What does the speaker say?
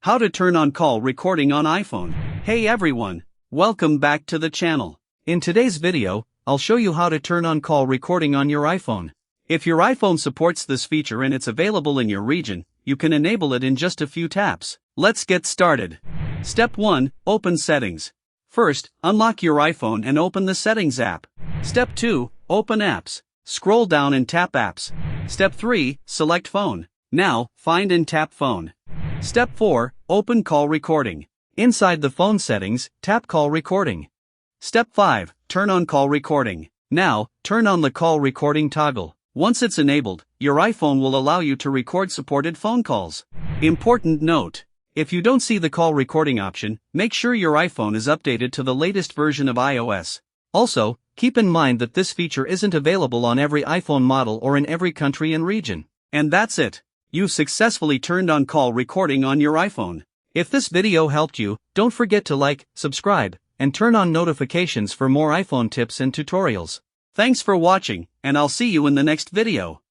How to turn on call recording on iPhone. Hey everyone, welcome back to the channel. In today's video, I'll show you how to turn on call recording on your iPhone. If your iPhone supports this feature and it's available in your region, you can enable it in just a few taps. Let's get started. Step 1. Open Settings. First, unlock your iPhone and open the Settings app. Step 2. Open Apps. Scroll down and tap Apps. Step 3. Select Phone. Now, find and tap Phone. Step 4. Open Call Recording. Inside the phone settings, tap Call Recording. Step 5. Turn on Call Recording. Now, turn on the Call Recording toggle. Once it's enabled, your iPhone will allow you to record supported phone calls. Important note: if you don't see the call recording option, make sure your iPhone is updated to the latest version of iOS. Also, keep in mind that this feature isn't available on every iPhone model or in every country and region. And that's it. You've successfully turned on call recording on your iPhone. If this video helped you, don't forget to like, subscribe, and turn on notifications for more iPhone tips and tutorials. Thanks for watching, and I'll see you in the next video.